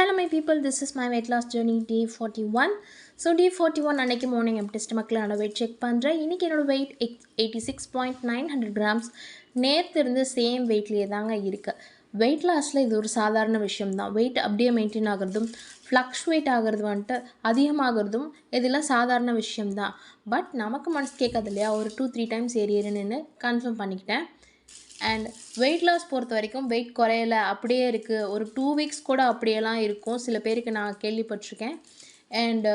Hello my people, this is my weight loss journey day 41. So day 41 அன்னைக்கு morning MD ஸ்டமக்கில் நான் weight check பண்ணுறேன். இன்றைக்கி என்னோடய wait 86.900 grams. நேற்று இருந்து சேம் வெயிட்லேயே தாங்க இருக்குது. வெயிட் லாஸில் இது ஒரு சாதாரண விஷயம் தான். வெயிட் அப்படியே மெயின்டைன் ஆகிறதும் ஃப்ளக்ஷுவேட் ஆகிறது வந்துட்டு அதிகமாகிறதும் இதெல்லாம் சாதாரண விஷயம்தான். பட் நமக்கு மனசு கேட்காது இல்லையா, ஒரு 2-3 டைம்ஸ் ஏறிடுன்னு கன்ஃபார்ம் பண்ணிக்கிட்டேன். அண்ட் வெயிட் லாஸ் பொறுத்த வரைக்கும் வெயிட் குறையலை அப்படியே இருக்குது, ஒரு 2 வீக்ஸ் கூட அப்படியெல்லாம் இருக்கும் சில பேருக்கு நான் கேள்விப்பட்டிருக்கேன். அண்டு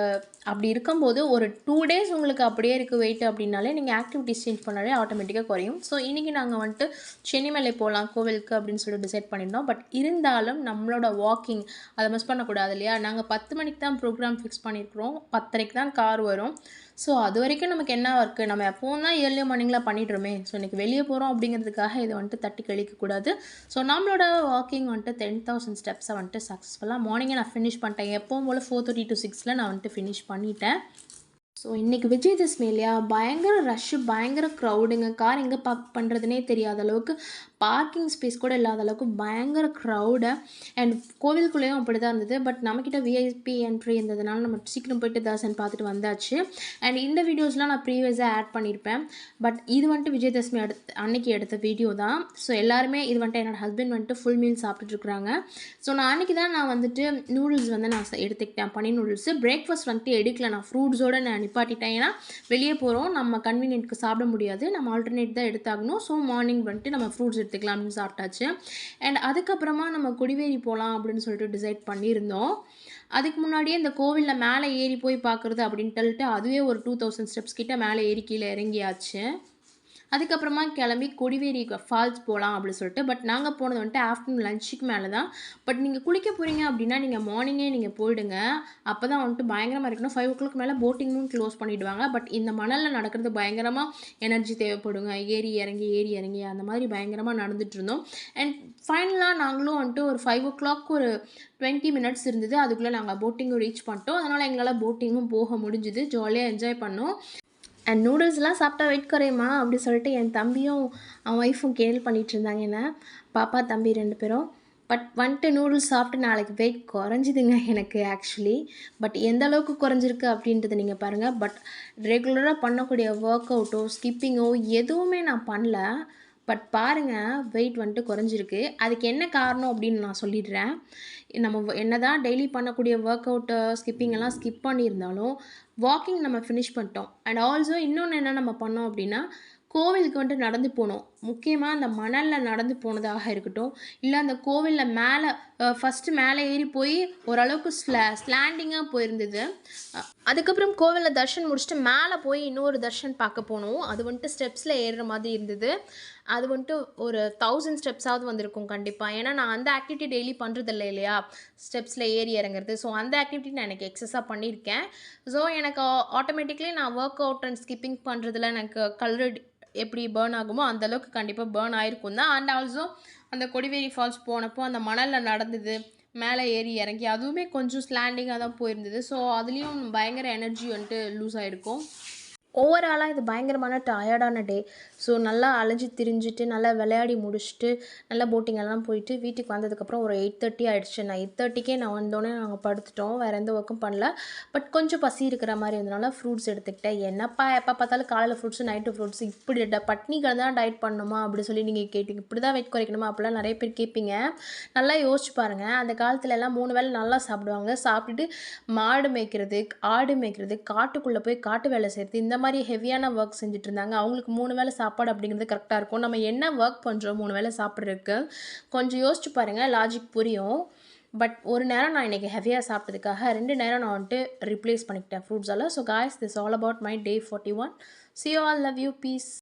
அப்படி இருக்கும்போது ஒரு 2 டேஸ் உங்களுக்கு அப்படியே இருக்குது வெயிட் அப்படின்னாலே நீங்கள் ஆக்டிவிட்டிஸ் சேஞ்ச் பண்ணாலே ஆட்டோமேட்டிக்காக குறையும். ஸோ இன்றைக்கி நாங்கள் வந்துட்டு சென்னிமலை போகலாம் கோவிலுக்கு அப்படின்னு சொல்லிட்டு டிசைட் பண்ணியிருந்தோம். பட் இருந்தாலும் நம்மளோட வாக்கிங் அதை மிஸ் பண்ணக்கூடாது இல்லையா. நாங்கள் 10 மணிக்கு தான் ப்ரோக்ராம் ஃபிக்ஸ் பண்ணியிருக்கிறோம், 10:30க்கு தான் கார் வரும். ஸோ அது வரைக்கும் நமக்கு என்ன ஒர்க்கு, நம்ம எப்போவும் தான் ஏர்லி மார்னிங்கில் பண்ணிடுறோமே. ஸோ இன்றைக்கி வெளியே போகிறோம் அப்படிங்கிறதுக்காக இதை வந்துட்டு தட்டி கழிக்கக்கூடாது. ஸோ நம்மளோட வாக்கிங் வந்துட்டு 10,000 ஸ்டெப்ஸை வந்துட்டு சக்ஸஸ்ஃபுல்லாக மார்னிங்கே நான் ஃபினிஷ் பண்ணிட்டேன். எப்போவும் போல் 4:30 to 6 நான் வந்துட்டு ஃபினிஷ் பண்ணிட்டேன். ஸோ இன்றைக்கி விஜயதசமி இல்லையா, பயங்கர ரஷ்ஷு, பயங்கர க்ரௌடுங்க. கார் எங்கே பார்க் பண்ணுறதுனே தெரியாத அளவுக்கு, பார்க்கிங் ஸ்பேஸ் கூட இல்லாத அளவுக்கு பயங்கர க்ரௌடு. அண்ட் கோவிலுக்குள்ளேயும் அப்படி தான் இருந்தது. பட் நம்மக்கிட்ட விஐபி என்ட்ரி இருந்ததுனால நம்ம சீக்கிரம் போய்ட்டு தரிசனம் பார்த்துட்டு வந்தாச்சு. அண்ட் இந்த வீடியோஸ்லாம் நான் ப்ரீவியஸாக ஆட் பண்ணியிருப்பேன். பட் இது வந்துட்டு விஜயதசமி அன்னைக்கு எடுத்த வீடியோ தான். ஸோ எல்லாருமே இது வந்துட்டு என்னோடய ஹஸ்பண்ட் வந்துட்டு ஃபுல் மீல் சாப்பிட்டுட்ருக்குறாங்க. ஸோ நான் அன்றைக்கி தான் நான் வந்துட்டு நூடுல்ஸ் வந்து நான் எடுத்துக்கிட்டேன், பன்னீர் நூடுல்ஸு. பிரேக்ஃபாஸ்ட் வந்துட்டு எடுக்கல, நான் ஃப்ரூட்ஸோடு நான் நிப்பாட்டிட்டேன். ஏன்னா வெளியே போகிறோம், நம்ம கன்வீனியன்ட்க்கு சாப்பிட முடியாது, நம்ம ஆல்டர்னேட் தான் எடுத்தாகணும். ஸோ மார்னிங் வந்துட்டு நம்ம ஃப்ரூட்ஸ் எடுத்துக்கலாம் அப்படின்னு சாப்பிட்டாச்சு. அண்ட் அதுக்கப்புறமா நம்ம கொடிவேரி போகலாம் அப்படின்னு சொல்லிட்டு டிசைட் பண்ணியிருந்தோம். அதுக்கு முன்னாடியே இந்த கோவிலில் மேலே ஏறி போய் பார்க்குறது அப்படின்னு சொல்லிட்டு அதுவே ஒரு 2000 ஸ்டெப்ஸ் கிட்ட மேலே ஏறி கீழே இறங்கியாச்சு. அதுக்கப்புறமா கிளம்பி கொடிவேரி ஃபால்ஸ் போகலாம் அப்படின்னு சொல்லிட்டு. பட் நாங்கள் போனது வந்துட்டு ஆஃப்டர்நூன் லஞ்சுக்கு மேலே தான். பட் நீங்கள் குளிக்க போகிறீங்க அப்படின்னா நீங்கள் மார்னிங்கே நீங்கள் போயிடுங்க, அப்போ தான் வந்துட்டு பயங்கரமாக இருக்கணும். 5 o'clock மேலே போட்டிங்கும் க்ளோஸ் பண்ணிவிடுவாங்க. பட் இந்த மணலில் நடக்கிறது பயங்கரமாக எனர்ஜி தேவைப்படுங்க, ஏறி இறங்கி அந்த மாதிரி பயங்கரமாக நடந்துட்டு இருந்தோம். அண்ட் ஃபைனலாக நாங்களும் வந்துட்டு ஒரு 5 o'clock ஒரு 20 minutes இருந்தது, அதுக்குள்ளே நாங்கள் போட்டிங்கும் ரீச் பண்ணிட்டோம். அதனால் எங்களால் போட்டிங்கும் போக முடிஞ்சுது, ஜாலியாக என்ஜாய் பண்ணோம். அண்ட் நூடுல்ஸ்லாம் சாப்பிட்டா வெயிட் குறையுமா அப்படி சொல்லிட்டு என் தம்பியும் அவன் ஒய்ஃபும் கேள்வி பண்ணிகிட்டு இருந்தாங்க என்ன, பாப்பா தம்பி 2 பேரும். பட் வந்துட்டு நூடுல்ஸ் சாப்பிட்டு நாளைக்கு வெயிட் குறைஞ்சிதுங்க எனக்கு ஆக்சுவலி. பட் எந்த அளவுக்கு குறைஞ்சிருக்கு அப்படின்றத நீங்கள் பாருங்கள். பட் ரெகுலராக பண்ணக்கூடிய ஒர்க் அவுட்டோ ஸ்கிப்பிங்கோ எதுவுமே நான் பண்ணல. பட் பாருங்கள் வெயிட் வந்துட்டு குறைஞ்சிருக்கு. அதுக்கு என்ன காரணம் அப்படின்னு நான் சொல்லிடுறேன். நம்ம என்ன தான் டெய்லி பண்ணக்கூடிய ஒர்க் அவுட்டு ஸ்கிப்பிங் எல்லாம் ஸ்கிப் பண்ணியிருந்தாலும் வாக்கிங் நம்ம ஃபினிஷ் பண்ணிட்டோம். அண்ட் ஆல்சோ இன்னொன்று என்ன நம்ம பண்ணோம் அப்படின்னா, கோவிலுக்கு வந்துட்டு நடந்து போனோம். முக்கியமாக அந்த மணலில் நடந்து போனதாக இருக்கட்டும், இல்லை அந்த கோவிலில் மேலே ஃபஸ்ட்டு மேலே ஏறி போய் ஓரளவுக்கு ஸ்லாண்டிங்காக போயிருந்தது. அதுக்கப்புறம் கோவிலில் தர்ஷன் முடிச்சுட்டு மேலே போய் இன்னொரு தர்ஷன் பார்க்க போனோம். அது வந்துட்டு ஸ்டெப்ஸில் ஏறுற மாதிரி இருந்தது. அது வந்துட்டு ஒரு 1000 ஸ்டெப்ஸாவது வந்திருக்கும் கண்டிப்பாக. ஏன்னா நான் அந்த ஆக்டிவிட்டி டெய்லி பண்ணுறதில்ல இல்லையா, ஸ்டெப்ஸில் ஏறி இறங்குறது. ஸோ அந்த ஆக்டிவிட்டி நான் எனக்கு எக்ஸஸாக பண்ணியிருக்கேன். ஸோ எனக்கு ஆட்டோமேட்டிக்லி நான் ஒர்க் அவுட் அண்ட் ஸ்கிப்பிங் பண்ணுறதுல எனக்கு கலர் எப்படி பேர்ன் ஆகுமோ அந்தளவுக்கு கண்டிப்பாக பேர்ன் ஆகிருக்கும் தான். அண்ட் ஆல்சோ அந்த கொடிவேரி ஃபால்ஸ் போனப்போ அந்த மணலில் நடந்தது, மேலே ஏறி இறங்கி அதுவுமே கொஞ்சம் ஸ்லாண்டிங்காக தான் போயிருந்தது. ஸோ அதுலேயும் பயங்கர எனர்ஜி வந்துட்டு லூஸ் ஆகிருக்கும். ஓவராலாக இது பயங்கரமான டயர்டான டே. ஸோ நல்லா அலைஞ்சு திரிஞ்சுட்டு நல்லா விளையாடி முடிச்சுட்டு நல்லா போட்டிங்கெல்லாம் போயிட்டு வீட்டுக்கு வந்ததுக்கப்புறம் ஒரு 8:30 ஆகிடுச்சு. நான் 8:30க்கே நான் வந்தோடனே நாங்கள் படுத்துட்டோம், வேறு எந்த ஒர்க்கும் பண்ணல. பட் கொஞ்சம் பசி இருக்கிற மாதிரி இருந்தனால ஃப்ரூட்ஸ் எடுத்துக்கிட்டேன். என்னப்பா எப்போ பார்த்தாலும் காலையில் ஃப்ரூட்ஸு நைட்டு ஃப்ரூட்ஸ், இப்படி பட்னி தான் டயட் பண்ணணுமா அப்படி சொல்லி நீங்கள் கேட்டிங்க, இப்படி தான் வெயிட் குறைக்கணுமா அப்படிலாம் நிறைய பேர் கேட்பீங்க. நல்லா யோசிச்சு பாருங்கள். அந்த காலத்துல எல்லாம் 3 வேளை நல்லா சாப்பிடுவாங்க. சாப்பிட்டுட்டு மாடு மேய்க்கிறது, ஆடு மேய்க்கிறது, காட்டுக்குள்ளே போய் காட்டு வேலை செய்கிறது, இந்த மாதிரி ஹெவியான ஒர்க் செஞ்சுட்டு இருந்தாங்க. அவங்களுக்கு 3 வேளை சாப்பாடு அப்படிங்கிறது கரெக்டாக இருக்கும். நம்ம என்ன ஒர்க் பண்ணுறோம் 3 வேளை சாப்பிட்றதுக்கு கொஞ்சம் யோசிச்சு பாருங்கள், லாஜிக் புரியும். பட் ஒரு நேரம் நான் இன்றைக்கி ஹெவியாக சாப்பிட்டதுக்காக 2 நேரம் நான் வந்துட்டு ரிப்ளேஸ் பண்ணிக்கிட்டேன் ஃப்ரூட்ஸால். So guys, this all about my day 41. See you all, love you, peace.